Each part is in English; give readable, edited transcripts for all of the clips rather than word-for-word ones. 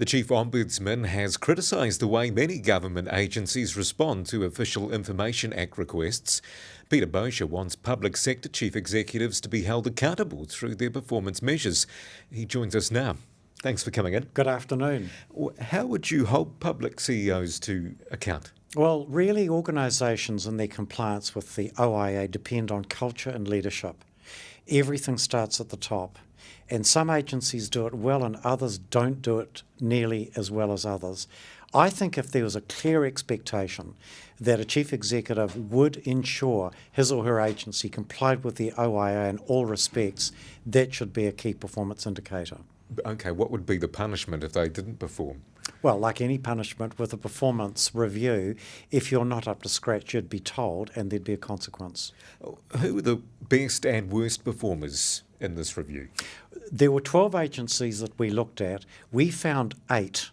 The Chief Ombudsman has criticised the way many government agencies respond to Official Information Act requests. Peter Boshier wants public sector chief executives to be held accountable through their performance measures. He joins us now. Thanks for coming in. Good afternoon. How would you hold public CEOs to account? Well, really, organisations and their compliance with the OIA depend on culture and leadership. Everything starts at the top. And some agencies do it well and others don't do it nearly as well as others. I think if there was a clear expectation that a chief executive would ensure his or her agency complied with the OIA in all respects, that should be a key performance indicator. Okay, what would be the punishment if they didn't perform? Well, like any punishment with a performance review, if you're not up to scratch, you'd be told and there'd be a consequence. Who are the best and worst performers in this review? There were 12 agencies that we looked at. We found 8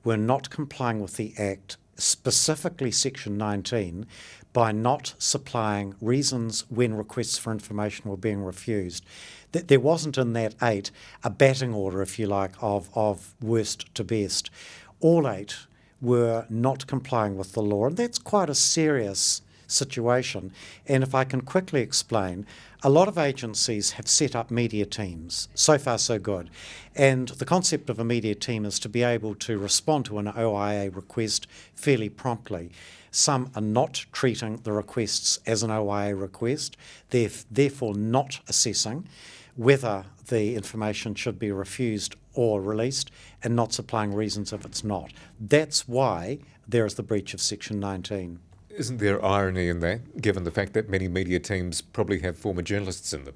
were not complying with the Act, specifically Section 19, by not supplying reasons when requests for information were being refused. There wasn't in that 8 a batting order, if you like, of worst to best. All 8 were not complying with the law, and that's quite a serious situation. And if I can quickly explain, a lot of agencies have set up media teams. So far, so good. And the concept of a media team is to be able to respond to an OIA request fairly promptly. Some are not treating the requests as an OIA request. They're therefore not assessing whether the information should be refused or released, and not supplying reasons if it's not. That's why there is the breach of Section 19. Isn't there irony in that, given the fact that many media teams probably have former journalists in them?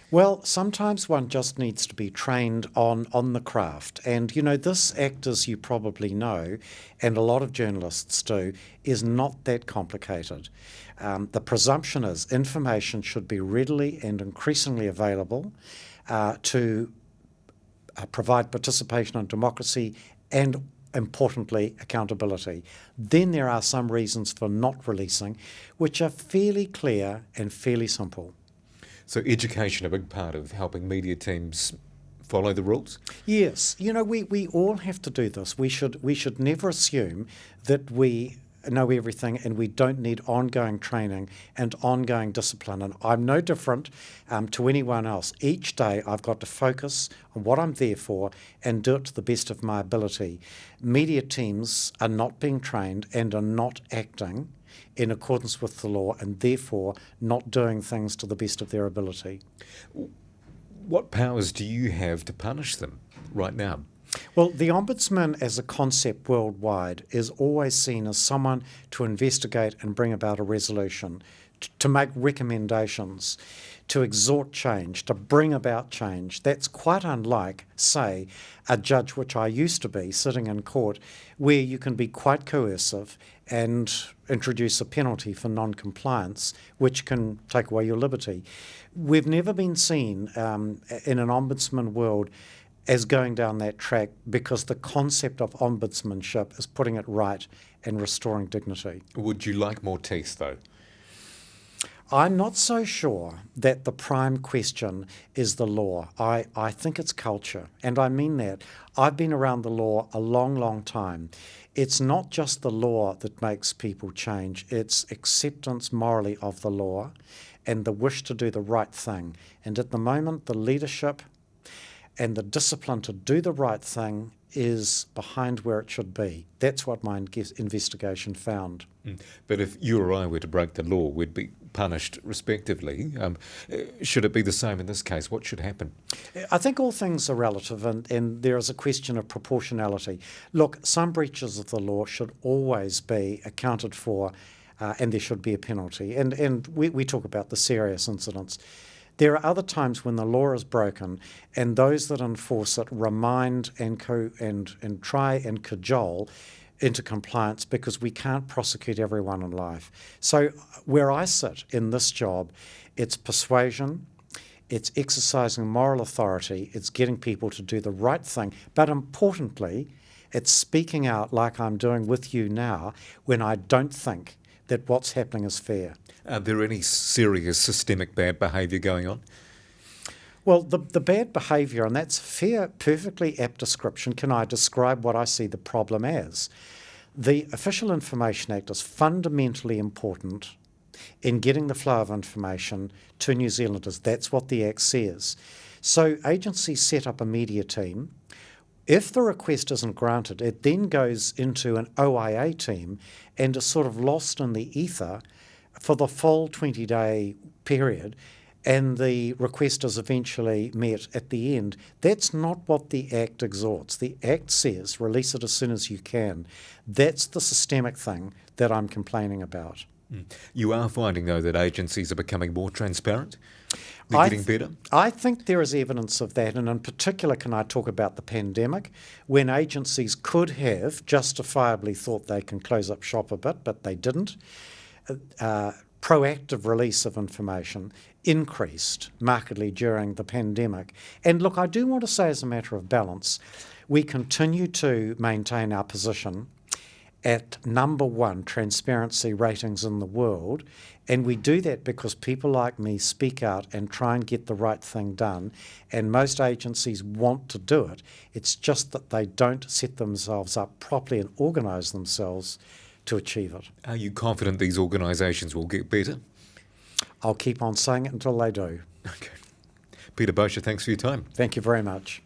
Well, sometimes one just needs to be trained on the craft. And, you know, this Act, as you probably know, and a lot of journalists do, is not that complicated. The presumption is information should be readily and increasingly available to provide participation in democracy and, importantly, accountability. Then there are some reasons for not releasing, which are fairly clear and fairly simple. So education a big part of helping media teams follow the rules? Yes. You know, we all have to do this. We should never assume that we know everything and we don't need ongoing training and ongoing discipline. And I'm no different to anyone else. Each day I've got to focus on what I'm there for and do it to the best of my ability. Media teams are not being trained and are not acting in accordance with the law and therefore not doing things to the best of their ability. What powers do you have to punish them right now? Well, the Ombudsman as a concept worldwide is always seen as someone to investigate and bring about a resolution, to make recommendations, to exhort change, to bring about change. That's quite unlike, say, a judge, which I used to be, sitting in court, where you can be quite coercive and introduce a penalty for non-compliance, which can take away your liberty. We've never been seen in an ombudsman world as going down that track, because the concept of ombudsmanship is putting it right and restoring dignity. Would you like more teeth, though? I'm not so sure that the prime question is the law. I think it's culture, and I mean that. I've been around the law a long, long time. It's not just the law that makes people change. It's acceptance morally of the law and the wish to do the right thing. And at the moment, the leadership and the discipline to do the right thing is behind where it should be. That's what my investigation found. But if you or I were to break the law, we'd be punished respectively. Should it be the same in this case? What should happen? I think all things are relative, and there is a question of proportionality. Look, some breaches of the law should always be accounted for, and there should be a penalty. And we talk about the serious incidents. There are other times when the law is broken and those that enforce it remind and try and cajole into compliance, because we can't prosecute everyone in life. So where I sit in this job, it's persuasion, it's exercising moral authority, it's getting people to do the right thing, but importantly, it's speaking out like I'm doing with you now when I don't think that what's happening is fair. Are there any serious systemic bad behaviour going on? Well, the bad behaviour, and that's a fair, perfectly apt description. Can I describe what I see the problem as? The Official Information Act is fundamentally important in getting the flow of information to New Zealanders. That's what the Act says. So agencies set up a media team. If the request isn't granted, it then goes into an OIA team and is sort of lost in the ether for the full 20-day period, and the request is eventually met at the end. That's not what the Act exhorts. The Act says release it as soon as you can. That's the systemic thing that I'm complaining about. You are finding, though, that agencies are becoming more transparent? They're getting better? I think there is evidence of that, and in particular, can I talk about the pandemic, when agencies could have justifiably thought they can close up shop a bit, but they didn't. Proactive release of information increased markedly during the pandemic. And look, I do want to say, as a matter of balance, we continue to maintain our position at number one transparency ratings in the world, and we do that because people like me speak out and try and get the right thing done, and most agencies want to do it. It's just that they don't set themselves up properly and organise themselves to achieve it. Are you confident these organisations will get better? I'll keep on saying it until they do. Okay. Peter Boshier, thanks for your time. Thank you very much.